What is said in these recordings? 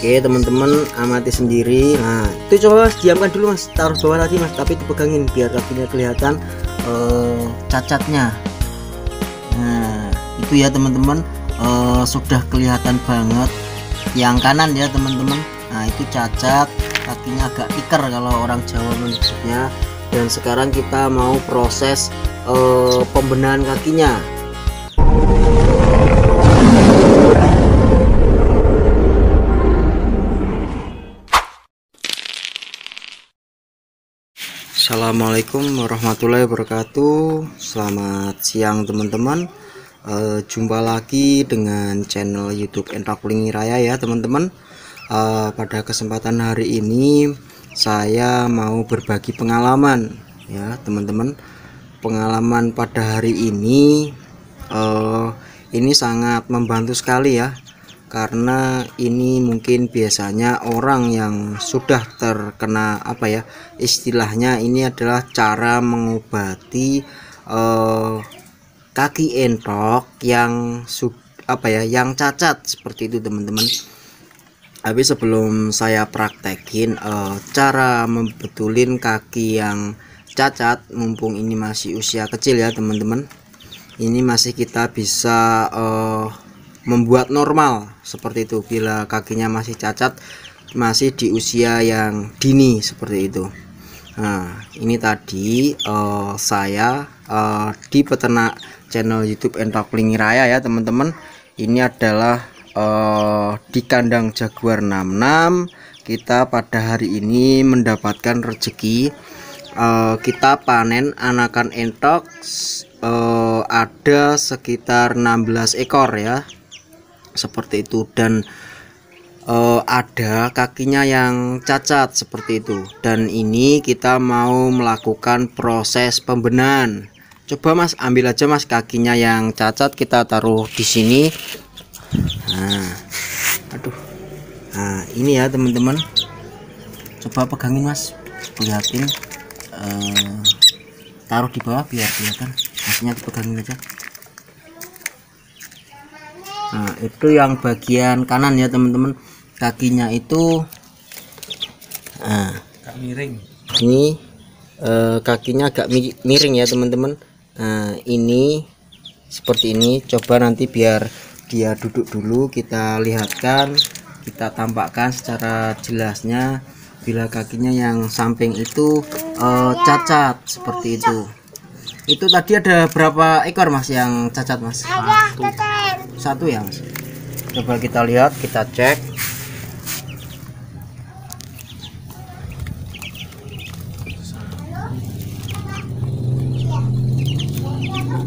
Oke teman-teman, amati sendiri. Nah itu coba mas, diamkan dulu mas, taruh bawah lagi mas, tapi dipegangin biar kakinya kelihatan cacatnya. Nah itu ya teman-teman, sudah kelihatan banget yang kanan ya teman-teman. Nah itu cacat, kakinya agak tikar kalau orang Jawa menyebutnya. Dan sekarang kita mau proses pembenahan kakinya. Assalamualaikum warahmatullahi wabarakatuh. Selamat siang teman-teman. Jumpa lagi dengan channel YouTube Entok Lingi Raya ya teman-teman. Pada kesempatan hari ini saya mau berbagi pengalaman ya teman-teman. Pengalaman pada hari ini sangat membantu sekali ya. Karena ini mungkin biasanya orang yang sudah terkena istilahnya ini adalah cara mengobati kaki entok yang yang cacat seperti itu teman-teman. Tapi sebelum saya praktekin cara membetulin kaki yang cacat, mumpung ini masih usia kecil ya teman-teman, ini masih kita bisa membuat normal seperti itu. Bila kakinya masih cacat, masih di usia yang dini seperti itu. Nah ini tadi saya di peternak channel YouTube Entok Lingi Raya ya teman-teman. Ini adalah di kandang Jaguar 66. Kita pada hari ini mendapatkan rezeki, kita panen anakan entok ada sekitar 16 ekor ya seperti itu. Dan ada kakinya yang cacat seperti itu. Dan ini kita mau melakukan proses pembenahan. Coba mas, ambil aja mas kakinya yang cacat, kita taruh di sini. Nah ini ya teman-teman, coba pegangin mas, lihatin, taruh di bawah biar kelihatan, maksudnya dipegangin aja. Nah itu yang bagian kanan ya teman-teman, kakinya itu miring. Ini kakinya agak miring ya teman-teman. Nah ini seperti ini. Coba nanti biar dia duduk dulu, kita lihatkan, kita tampakkan secara jelasnya bila kakinya yang samping itu cacat seperti itu. Itu tadi ada berapa ekor mas yang cacat mas? Satu ya mas. Coba kita lihat, kita cek.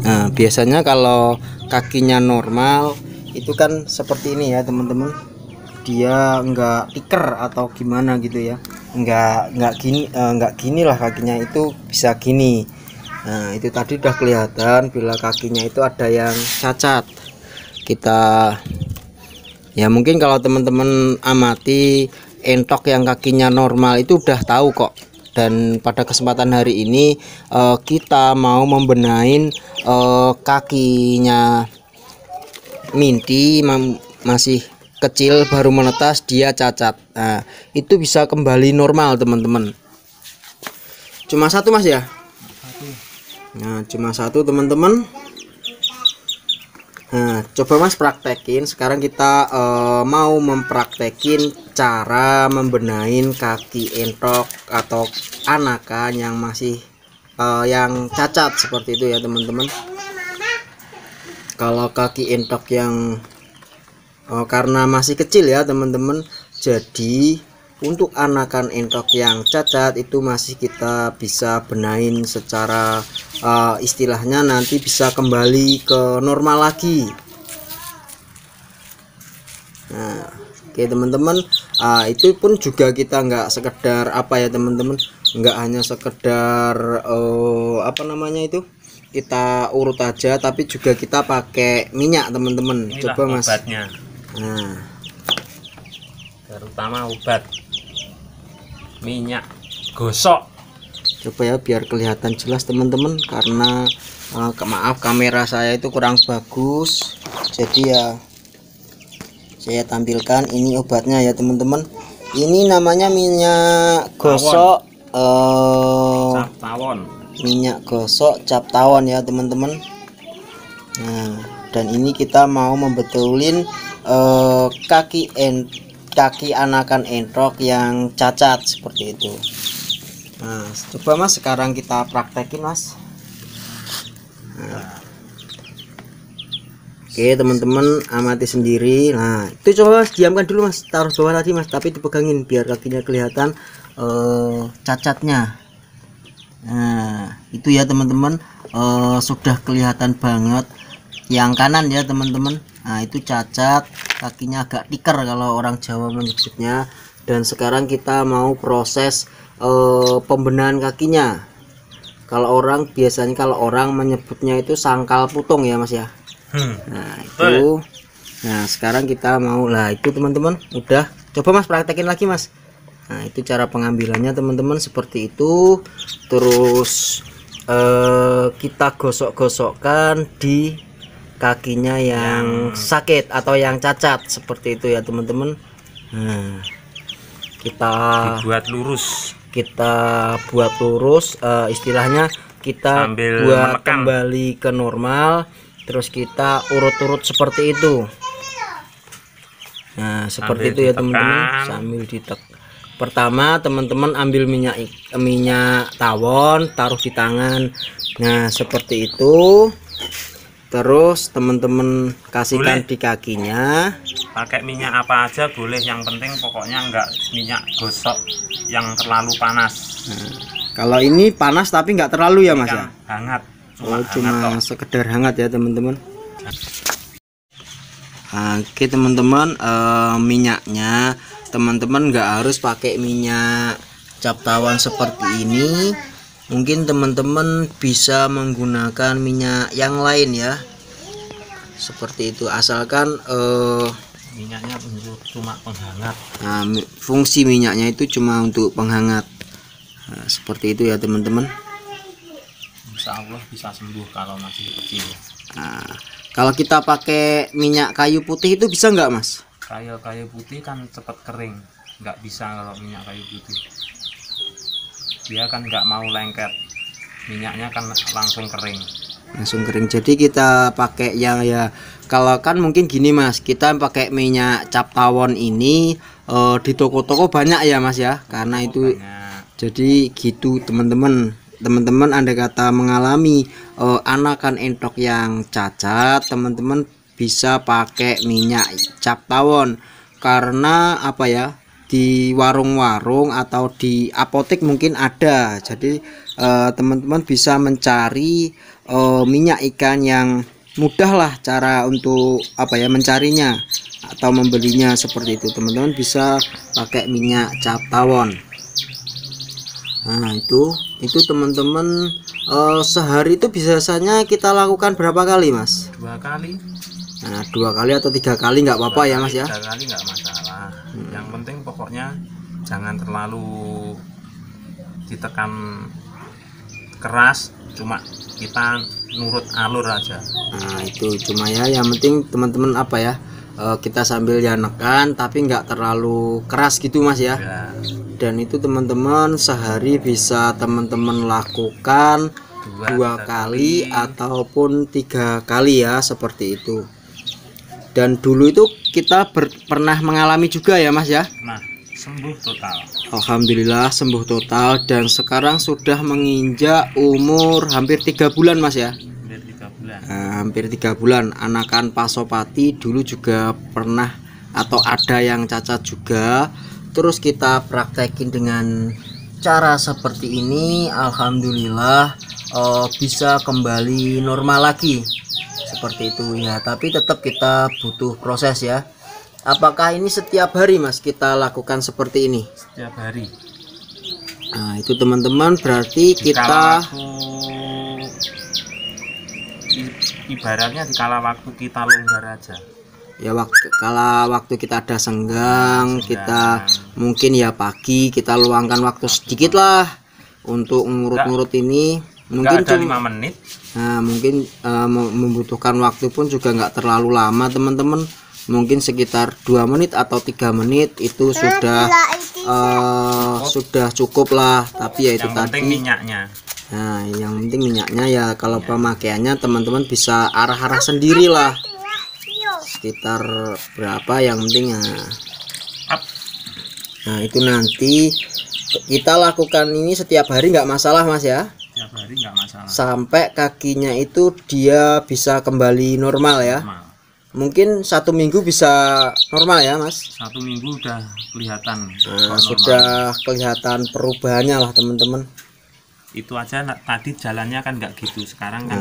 Nah biasanya kalau kakinya normal itu kan seperti ini ya teman-teman, dia enggak tiker atau gimana gitu ya, enggak gini lah kakinya, itu bisa gini. Nah itu tadi udah kelihatan bila kakinya itu ada yang cacat. Kita ya mungkin kalau teman-teman amati entok yang kakinya normal itu udah tahu kok. Dan pada kesempatan hari ini kita mau membenahin kakinya Minty, masih kecil baru menetas, dia cacat. Nah itu bisa kembali normal teman-teman. Cuma satu mas ya? Nah cuma satu teman-teman. Nah coba mas praktekin. Sekarang kita mau mempraktekin cara membenahin kaki entok atau anakan yang masih yang cacat seperti itu ya teman-teman. Kalau kaki entok yang karena masih kecil ya teman-teman, jadi untuk anakan entok yang cacat itu masih kita bisa benahin secara istilahnya nanti bisa kembali ke normal lagi. Nah oke teman-teman, itu pun juga kita nggak sekedar ya teman-teman, nggak hanya sekedar kita urut aja, tapi juga kita pakai minyak teman-teman. Coba mas obatnya. Nah Terutama obat minyak gosok. Coba ya biar kelihatan jelas teman-teman, karena maaf kamera saya itu kurang bagus, jadi ya Saya tampilkan ini obatnya ya teman-teman. Ini namanya minyak gosok Cap tawon. minyak gosok cap tawon ya teman-teman. Nah, dan ini kita mau membetulin kaki anakan entrok yang cacat seperti itu. Nah, coba Mas sekarang kita praktekin Mas. Nah. Oke teman-teman, amati sendiri. Nah itu coba Mas diamkan dulu Mas, taruh bawah tadi Mas, tapi dipegangin biar kakinya kelihatan cacatnya. Nah itu ya teman-teman, sudah kelihatan banget yang kanan ya teman-teman. Nah itu cacat, kakinya agak tikar kalau orang Jawa menyebutnya. Dan sekarang kita mau proses pembenahan kakinya. Kalau orang menyebutnya itu sangkal putung ya Mas ya. Nah itu, nah sekarang kita mau lah itu teman-teman, udah coba Mas praktekin lagi Mas. Nah itu cara pengambilannya teman-teman seperti itu. Terus kita gosok-gosokkan di kakinya yang sakit atau yang cacat seperti itu ya teman-teman. Nah kita buat lurus, istilahnya kita sambil buat menekan. Kembali ke normal. Terus kita urut-urut seperti itu. Nah seperti itu ya teman-teman, sambil ditek. Pertama teman-teman ambil minyak tawon, taruh di tangan. Nah seperti itu. Terus teman-teman kasihkan di kakinya. Pakai minyak apa aja boleh, yang penting pokoknya enggak minyak gosok yang terlalu panas. Nah, kalau ini panas tapi nggak terlalu ya Mas ya. Hangat. Cuma sekedar hangat ya teman-teman. Oke teman-teman, minyaknya teman-teman nggak harus pakai minyak cap tawon seperti ini. Mungkin teman-teman bisa menggunakan minyak yang lain ya, seperti itu, asalkan minyaknya cuma penghangat. Nah, fungsi minyaknya itu cuma untuk penghangat. Nah, seperti itu ya teman-teman. Insya Allah bisa sembuh kalau masih kecil. Nah, kalau kita pakai minyak kayu putih itu bisa nggak Mas? Kayu putih kan cepat kering, nggak bisa kalau minyak kayu putih. Dia kan nggak mau lengket, minyaknya kan langsung kering. Jadi kita pakai yang ya, kalau kan mungkin gini Mas, kita pakai minyak cap tawon ini di toko-toko banyak ya Mas ya, karena itu banyak. Jadi gitu teman-teman. Teman-teman andai kata mengalami anakan entok yang cacat, teman-teman bisa pakai minyak cap tawon. Karena apa ya, di warung-warung atau di apotek mungkin ada. Jadi teman-teman bisa mencari minyak ikan yang mudah lah cara untuk apa ya, mencarinya atau membelinya seperti itu. Teman-teman bisa pakai minyak cap tawon. Nah itu teman-teman, sehari itu biasanya kita lakukan berapa kali Mas? 2 kali. Nah 2 kali atau 3 kali nggak apa-apa ya Mas ya. 3 kali nggak masalah. Yang penting pokoknya jangan terlalu ditekan keras, cuma kita nurut alur aja. Nah itu cuma ya, yang penting teman-teman apa ya, kita sambil ya nekan tapi nggak terlalu keras gitu Mas ya. Dan itu teman-teman sehari bisa teman-teman lakukan 2 kali ataupun 3 kali ya, seperti itu. Dan dulu itu kita pernah mengalami juga ya Mas ya. Nah sembuh total, alhamdulillah sembuh total. Dan sekarang sudah menginjak umur hampir 3 bulan Mas ya. Hampir 3 bulan. Anakan Pasopati dulu juga pernah atau ada yang cacat juga. Terus kita praktekin dengan cara seperti ini, alhamdulillah bisa kembali normal lagi seperti itu ya. Tapi tetap kita butuh proses ya. Apakah ini setiap hari Mas kita lakukan seperti ini? Setiap hari. Nah itu teman-teman, berarti kita ibaratnya di kala waktu kita longgar aja ya, waktu kita ada senggang, kita mungkin ya pagi kita luangkan waktu sedikit lah untuk ngurut-ngurut ini. Mungkin cuma 5 menit. Nah mungkin membutuhkan waktu pun juga nggak terlalu lama teman-teman. mungkin sekitar 2 menit atau 3 menit itu sudah cukup lah. Tapi ya itu yang tadi penting minyaknya. Nah, yang penting minyaknya ya. Kalau pemakaiannya teman-teman bisa arah-arah sendiri lah, sekitar berapa yang penting ya. Nah, itu nanti kita lakukan ini setiap hari nggak masalah Mas ya. Setiap hari nggak masalah. Sampai kakinya itu dia bisa kembali normal ya. Normal. Mungkin 1 minggu bisa normal ya Mas. 1 minggu udah kelihatan. Nah, sudah kelihatan perubahannya lah teman-teman. Itu aja tadi jalannya kan nggak gitu. Sekarang kan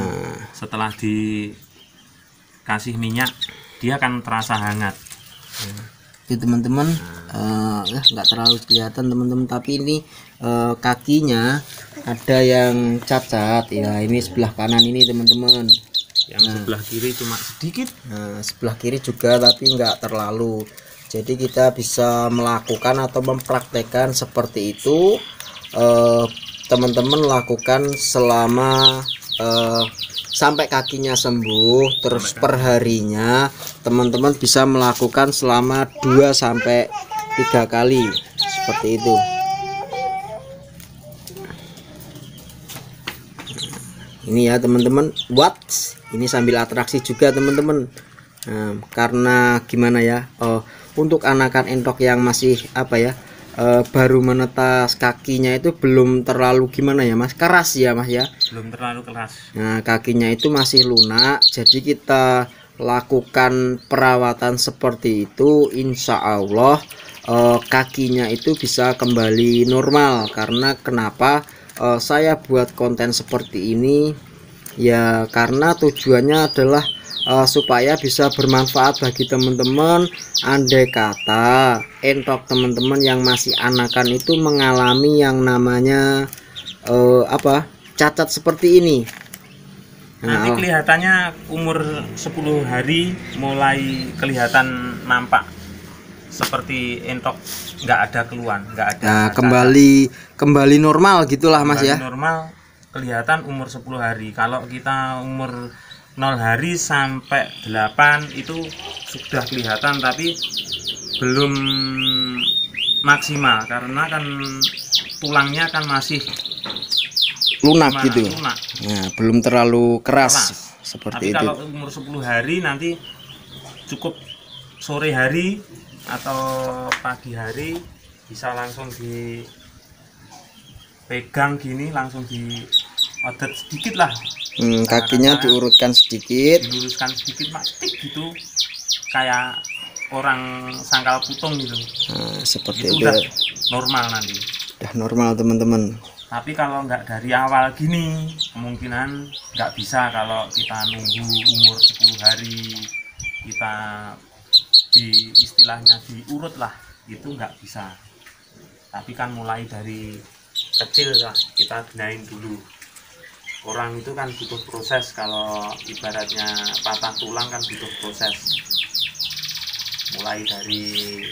setelah dikasih minyak dia kan terasa hangat. Itu teman-teman, nggak terlalu kelihatan teman-teman, tapi ini kakinya ada yang cacat ya. Ini sebelah kanan ini teman-teman, yang sebelah kiri cuma sedikit. Nah, sebelah kiri juga tapi nggak terlalu. Jadi kita bisa melakukan atau mempraktekkan seperti itu. Teman-teman lakukan selama sampai kakinya sembuh. Terus perharinya teman-teman bisa melakukan selama 2-3 kali seperti itu. Ini ya teman-teman, ini sambil atraksi juga teman-teman. Nah, karena gimana ya, untuk anakan entok yang masih baru menetas, kakinya itu belum terlalu gimana ya Mas, keras ya Mas ya, belum terlalu keras. Nah, kakinya itu masih lunak. Jadi kita lakukan perawatan seperti itu, insya Allah kakinya itu bisa kembali normal. Karena kenapa saya buat konten seperti ini ya, karena tujuannya adalah supaya bisa bermanfaat bagi teman-teman. Andai kata entok teman-teman yang masih anakan itu mengalami yang namanya cacat seperti ini. Nanti kelihatannya umur 10 hari mulai kelihatan nampak seperti entok, nggak ada keluhan, nggak ada. Nah, kembali normal gitulah Mas ya. Normal kelihatan umur 10 hari. Kalau kita umur 0 hari sampai 8 itu sudah kelihatan, tapi belum maksimal karena kan tulangnya kan masih lunak gitu. Lunak. Nah, belum terlalu keras seperti tapi itu. Kalau umur 10 hari nanti cukup sore hari atau pagi hari bisa langsung dipegang gini, langsung diodet sedikit lah. Kakinya diurutkan sedikit, diluruskan sedikit tik gitu, kayak orang sangkal putung gitu. Nah, seperti itu itu. Udah normal nanti. Udah normal teman-teman. Tapi kalau nggak dari awal gini, kemungkinan nggak bisa. Kalau kita nunggu umur 10 hari, kita istilahnya diurut lah, itu nggak bisa. Tapi kan mulai dari kecil lah, kita benahin dulu. Orang itu kan butuh proses. Kalau ibaratnya patah tulang kan butuh proses. Mulai dari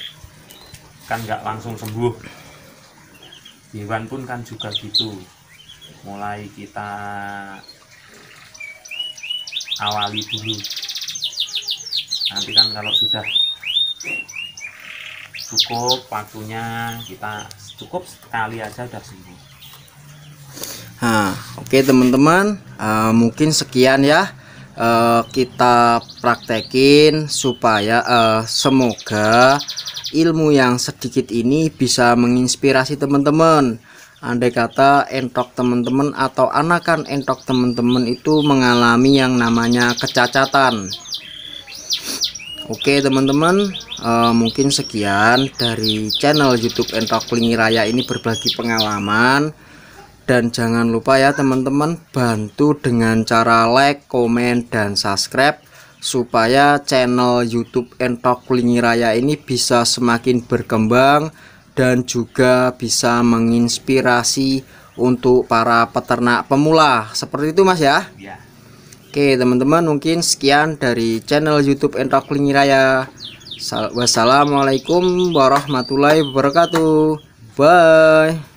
kan nggak langsung sembuh. Hewan pun kan juga gitu. Mulai kita awali dulu. Nanti kan kalau sudah cukup waktunya, kita cukup sekali aja udah sembuh. Nah, oke teman-teman, mungkin sekian ya, kita praktekin supaya semoga ilmu yang sedikit ini bisa menginspirasi teman-teman. Andai kata entok teman-teman atau anakan entok teman-teman itu mengalami yang namanya kecacatan. Oke teman-teman, mungkin sekian dari channel YouTube Entok Klingi Raya ini, berbagi pengalaman. Dan jangan lupa ya teman-teman, bantu dengan cara like, komen, dan subscribe supaya channel YouTube Entok Klingi Raya ini bisa semakin berkembang dan juga bisa menginspirasi untuk para peternak pemula. Seperti itu Mas ya? Ya. Oke teman-teman, mungkin sekian dari channel YouTube Entok Klingi Raya. Wassalamualaikum warahmatullahi wabarakatuh. Bye.